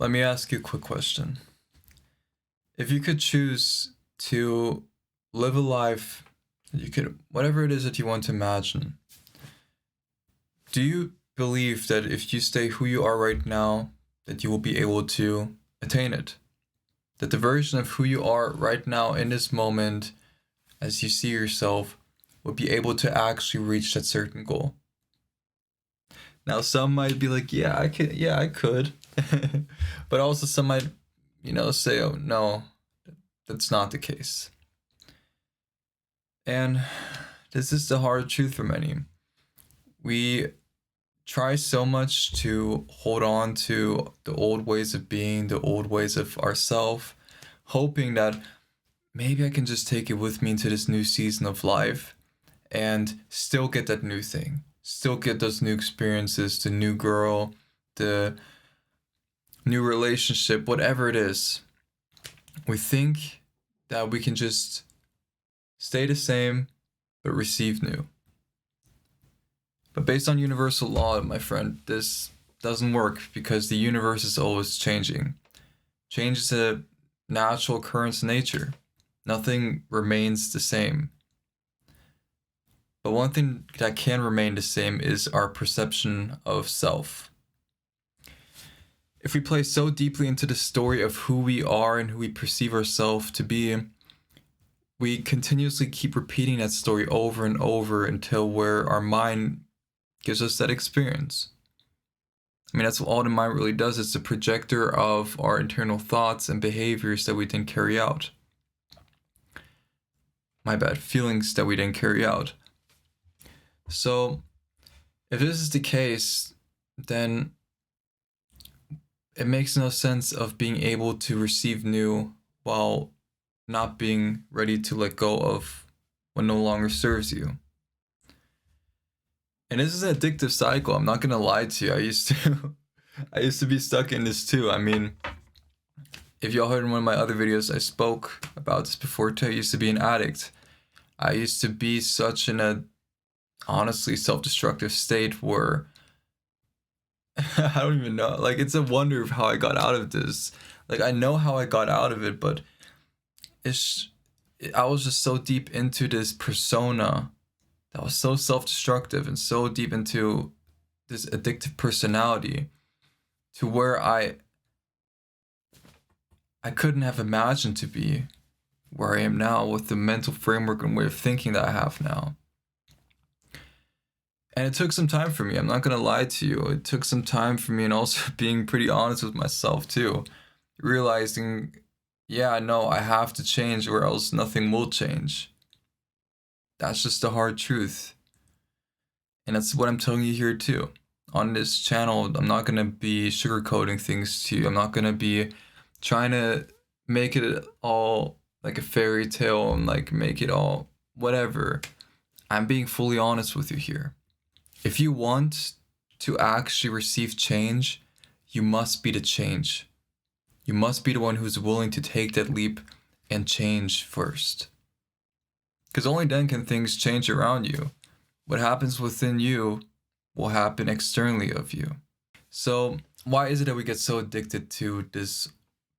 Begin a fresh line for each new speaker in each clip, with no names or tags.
Let me ask you a quick question. If you could choose to live a life, you could, whatever it is that you want to imagine, do you believe that if you stay who you are right now, that you will be able to attain it? That the version of who you are right now in this moment, as you see yourself, will be able to actually reach that certain goal? Now, some might be like, yeah, I could. But also some might, say, oh, no, that's not the case. And this is the hard truth for many. We try so much to hold on to the old ways of being, the old ways of ourself, hoping that maybe I can just take it with me into this new season of life and still get that new thing, still get those new experiences, the new girl, the new relationship, whatever it is. We think that we can just stay the same but receive new. But based on universal law, my friend, this doesn't work because the universe is always changing. Change is a natural occurrence in nature. Nothing remains the same. But one thing that can remain the same is our perception of self. If we play so deeply into the story of who we are and who we perceive ourselves to be, we continuously keep repeating that story over and over until where our mind gives us that experience. I mean, that's what all the mind really does. It's a projector of our internal thoughts and behaviors that we then carry out. Feelings that we then carry out. So, if this is the case, then it makes no sense of being able to receive new while not being ready to let go of what no longer serves you. And this is an addictive cycle. I'm not gonna lie to you. I used to be stuck in this too. I mean, if y'all heard in one of my other videos, I spoke about this before too. I used to be an addict. I used to be such in a honestly self-destructive state where I don't even know. Like, it's a wonder of how I got out of this. Like, I know how I got out of it, but I was just so deep into this persona that was so self-destructive and so deep into this addictive personality to where I couldn't have imagined to be where I am now with the mental framework and way of thinking that I have now. And it took some time for me. I'm not going to lie to you. It took some time for me, and also being pretty honest with myself too. Realizing, yeah, no, I have to change or else nothing will change. That's just the hard truth. And that's what I'm telling you here too. On this channel, I'm not going to be sugarcoating things to you. I'm not going to be trying to make it all like a fairy tale and like make it all whatever. I'm being fully honest with you here. If you want to actually receive change, you must be the change. You must be the one who's willing to take that leap and change first. Because only then can things change around you. What happens within you will happen externally of you. So why is it that we get so addicted to this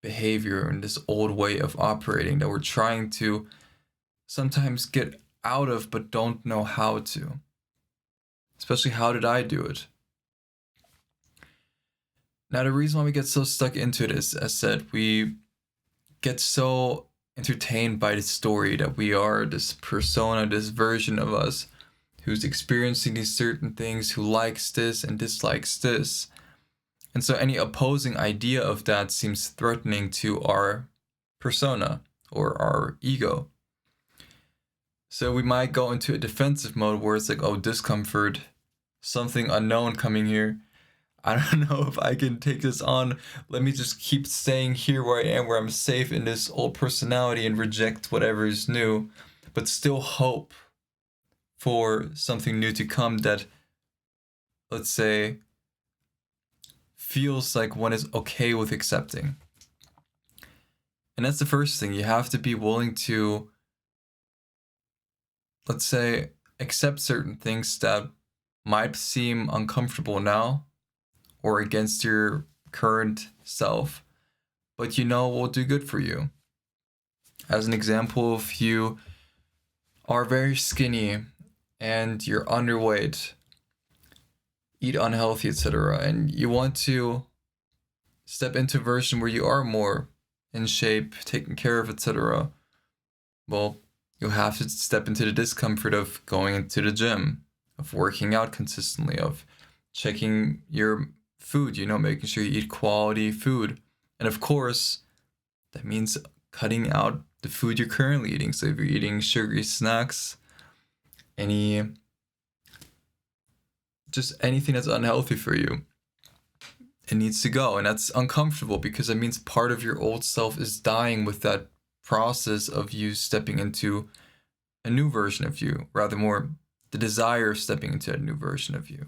behavior and this old way of operating that we're trying to sometimes get out of but don't know how to? Especially, how did I do it? Now, the reason why we get so stuck into it is, as I said, we get so entertained by the story that we are this persona, this version of us who's experiencing these certain things, who likes this and dislikes this. And so any opposing idea of that seems threatening to our persona or our ego. So we might go into a defensive mode where it's like, oh, discomfort, something unknown coming here. I don't know if I can take this on. Let me just keep staying here where I am, where I'm safe in this old personality and reject whatever is new, but still hope for something new to come that, let's say, feels like one is okay with accepting. And that's the first thing. You have to be willing to, let's say, accept certain things that might seem uncomfortable now or against your current self, but you know will do good for you. As an example, if you are very skinny and you're underweight, eat unhealthy, etc., and you want to step into a version where you are more in shape, taken care of, etc., well, you'll have to step into the discomfort of going into the gym, of working out consistently, of checking your food, making sure you eat quality food. And of course, that means cutting out the food you're currently eating. So if you're eating sugary snacks, just anything that's unhealthy for you, it needs to go. And that's uncomfortable because it means part of your old self is dying with that process of you stepping into a new version of you, rather more the desire of stepping into a new version of you.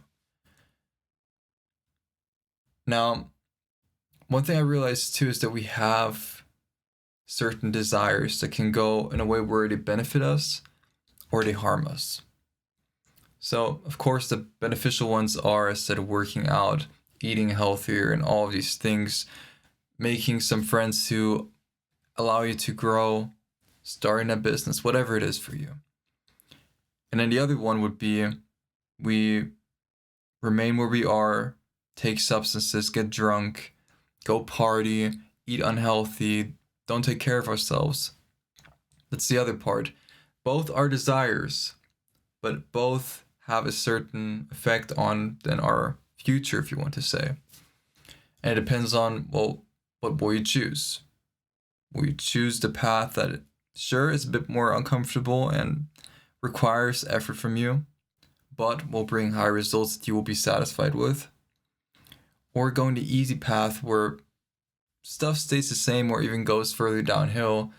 Now, one thing I realized too is that we have certain desires that can go in a way where they benefit us or they harm us. So, of course, the beneficial ones are, instead of working out, eating healthier, and all of these things, making some friends who allow you to grow, starting a business, whatever it is for you. And then the other one would be we remain where we are, take substances, get drunk, go party, eat unhealthy, don't take care of ourselves. That's the other part. Both are desires, but both have a certain effect on then our future, if you want to say. And it depends on, well, what will you choose? Will you choose the path that, sure, is a bit more uncomfortable and requires effort from you, but will bring high results that you will be satisfied with? Or going the easy path where stuff stays the same or even goes further downhill,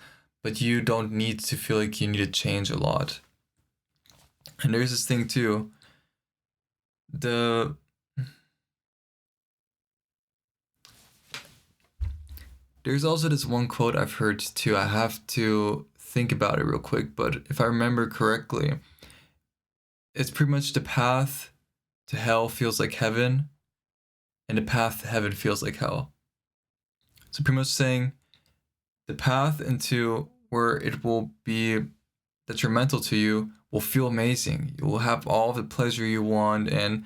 but you don't need to feel like you need to change a lot? And there's this thing too. There's also this one quote I've heard too. I have to think about it real quick, but if I remember correctly, it's pretty much the path to hell feels like heaven, and the path to heaven feels like hell. So pretty much saying the path into where it will be detrimental to you will feel amazing. You will have all of the pleasure you want and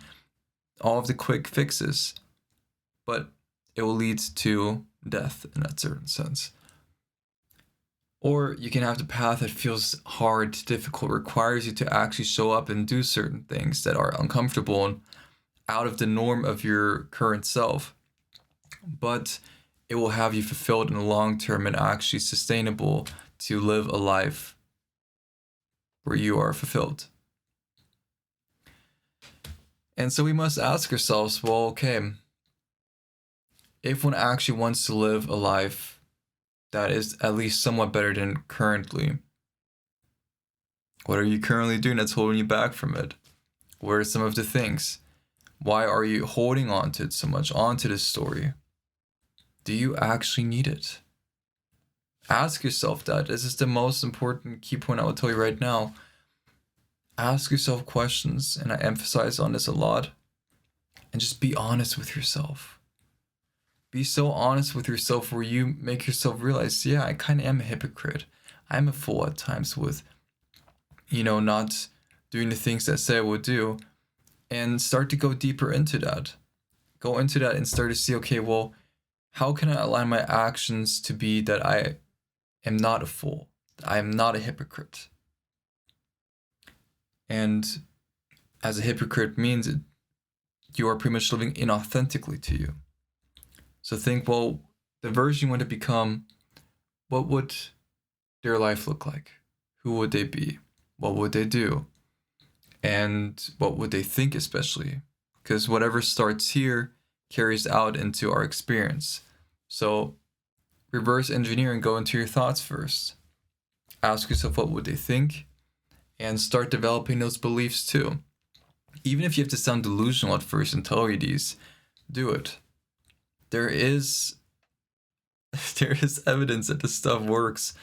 all of the quick fixes, but it will lead to death in that certain sense. Or you can have the path that feels hard, difficult, requires you to actually show up and do certain things that are uncomfortable and out of the norm of your current self, but it will have you fulfilled in the long term and actually sustainable to live a life where you are fulfilled. And so we must ask ourselves, well, okay, if one actually wants to live a life that is at least somewhat better than currently, what are you currently doing that's holding you back from it? What are some of the things? Why are you holding on to it so much, onto this story? Do you actually need it? Ask yourself that. This is the most important key point I will tell you right now. Ask yourself questions, and I emphasize on this a lot. And just be honest with yourself. Be so honest with yourself where you make yourself realize, yeah, I kind of am a hypocrite. I'm a fool at times with, not doing the things that I say I would do. And start to go deeper into that. Go into that and start to see, okay, well, how can I align my actions to be that I am not a fool, that I am not a hypocrite? And as a hypocrite means you are pretty much living inauthentically to you. So think, well, the version you want to become, what would their life look like? Who would they be? What would they do? And what would they think especially? Because whatever starts here carries out into our experience. So reverse engineer and go into your thoughts first. Ask yourself, what would they think? And start developing those beliefs too. Even if you have to sound delusional at first and tell you these, do it. There is evidence that this stuff works.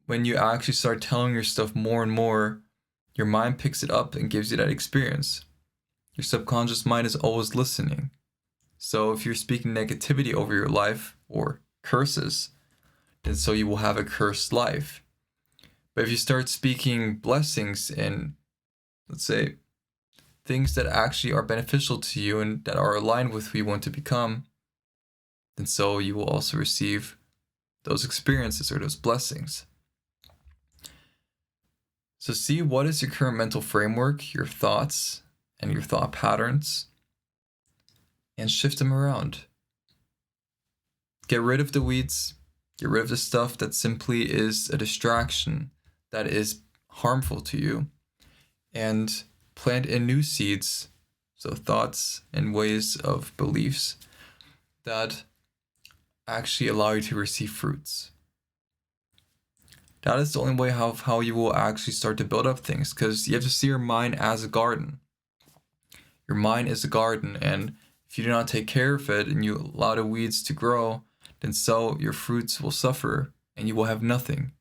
When you actually start telling your stuff more and more, your mind picks it up and gives you that experience. Your subconscious mind is always listening. So if you're speaking negativity over your life or curses, then so you will have a cursed life. But if you start speaking blessings and, let's say, things that actually are beneficial to you and that are aligned with who you want to become, then so you will also receive those experiences or those blessings. So see what is your current mental framework, your thoughts, and your thought patterns, and shift them around. Get rid of the weeds, get rid of the stuff that simply is a distraction, that is harmful to you, and plant in new seeds, so thoughts and ways of beliefs that actually allow you to receive fruits. That is the only way how you will actually start to build up things, because you have to see your mind as a garden. Your mind is a garden, and if you do not take care of it and you allow the weeds to grow, then so your fruits will suffer and you will have nothing.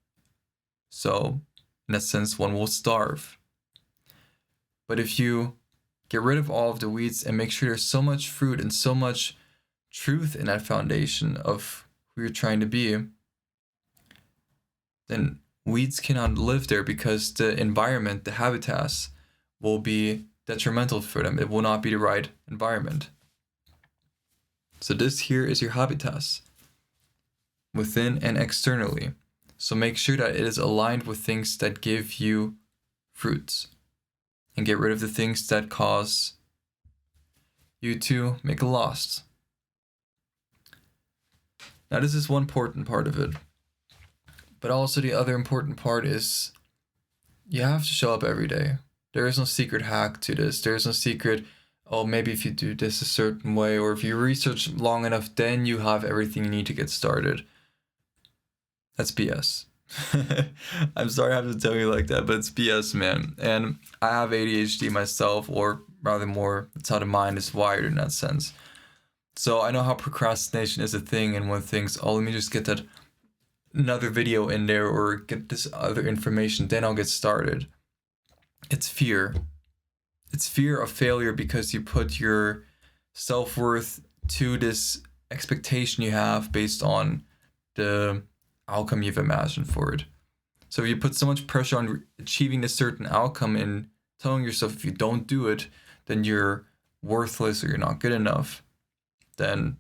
So, in that sense, one will starve. But if you get rid of all of the weeds and make sure there's so much fruit and so much truth in that foundation of who you're trying to be, then weeds cannot live there because the environment, the habitats, will be detrimental for them. It will not be the right environment. So this here is your habitats, within and externally. So make sure that it is aligned with things that give you fruits, and get rid of the things that cause you to make a loss. Now this is one important part of it. But also the other important part is you have to show up every day. There is no secret hack to this. There is no secret, oh, maybe if you do this a certain way, or if you research long enough, then you have everything you need to get started. That's BS. I'm sorry I have to tell you like that, but it's BS, man. And I have ADHD myself, or rather more, it's how the mind is wired in that sense. So I know how procrastination is a thing, and one thinks, oh, let me just get that another video in there or get this other information, then I'll get started. It's fear. It's fear of failure because you put your self-worth to this expectation you have based on the outcome you've imagined for it. So if you put so much pressure on achieving a certain outcome and telling yourself if you don't do it, then you're worthless or you're not good enough, then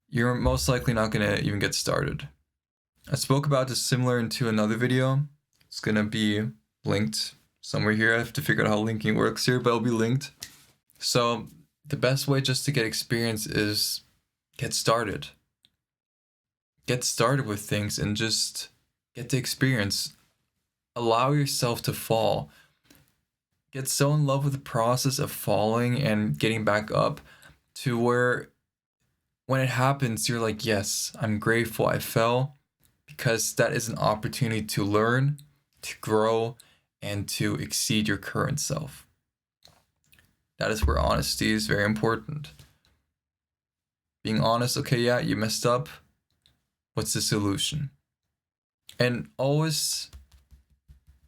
you're most likely not going to even get started. I spoke about this similar into another video. It's going to be linked somewhere here. I have to figure out how linking works here, but it'll be linked. So the best way just to get experience is get started. Get started with things and just get the experience. Allow yourself to fall. Get so in love with the process of falling and getting back up to where when it happens, you're like, yes, I'm grateful I fell, because that is an opportunity to learn, to grow, and to exceed your current self. That is where honesty is very important. Being honest, okay, yeah, you messed up. What's the solution? And always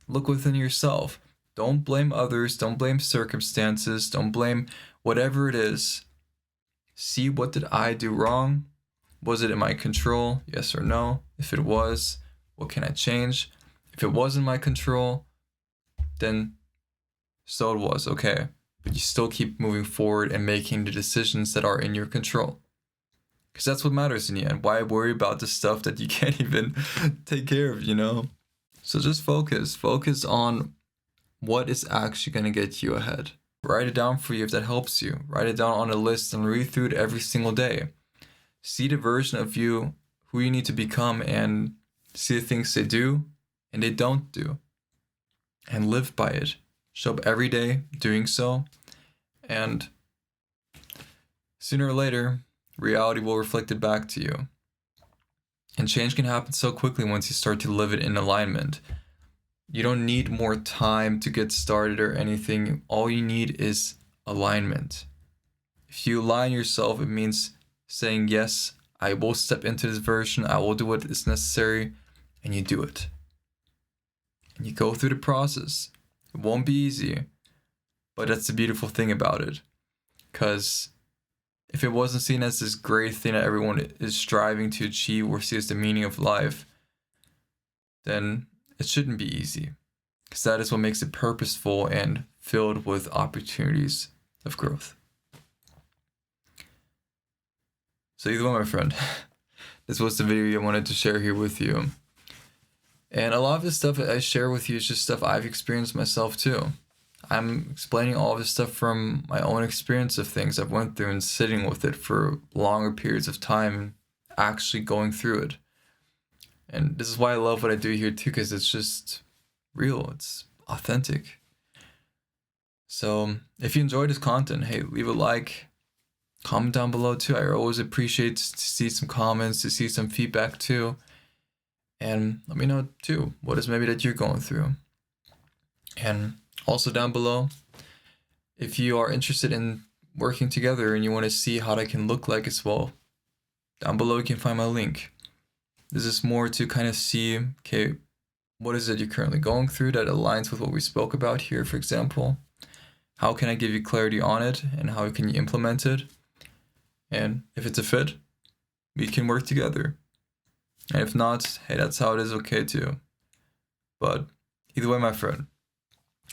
look within yourself. Don't blame others. Don't blame circumstances. Don't blame whatever it is. See, what did I do wrong? Was it in my control? Yes or no? If it was, what can I change? If it was in my control, then so it was, okay. But you still keep moving forward and making the decisions that are in your control. Because that's what matters in the end. Why worry about the stuff that you can't even take care of, you know? So just focus. Focus on what is actually going to get you ahead. Write it down for you if that helps you. Write it down on a list and read through it every single day. See the version of you, who you need to become, and see the things they do and they don't do. And live by it. Show up every day doing so. And sooner or later, reality will reflect it back to you. And change can happen so quickly once you start to live it in alignment. You don't need more time to get started or anything. All you need is alignment. If you align yourself, it means saying, yes, I will step into this version, I will do what is necessary, and you do it. And you go through the process. It won't be easy, but that's the beautiful thing about it. Because if it wasn't seen as this great thing that everyone is striving to achieve or see as the meaning of life, then it shouldn't be easy, because that is what makes it purposeful and filled with opportunities of growth. So either way, my friend, this was the video I wanted to share here with you. And a lot of this stuff I share with you is just stuff I've experienced myself too. I'm explaining all of this stuff from my own experience of things I've went through and sitting with it for longer periods of time, actually going through it. And this is why I love what I do here too, because it's just real, it's authentic. So if you enjoyed this content, hey, leave a like, comment down below too. I always appreciate to see some comments, to see some feedback too. And let me know too, what is maybe that you're going through. And also down below, if you are interested in working together and you want to see how that can look like as well, down below you can find my link. This is more to kind of see, okay, what is it you're currently going through that aligns with what we spoke about here, for example. How can I give you clarity on it and how can you implement it? And if it's a fit, we can work together. And if not, hey, that's how it is, okay too. But either way, my friend,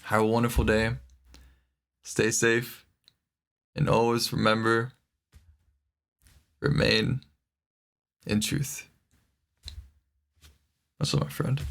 have a wonderful day, stay safe, and always remember, remain in truth. That's all, my friend.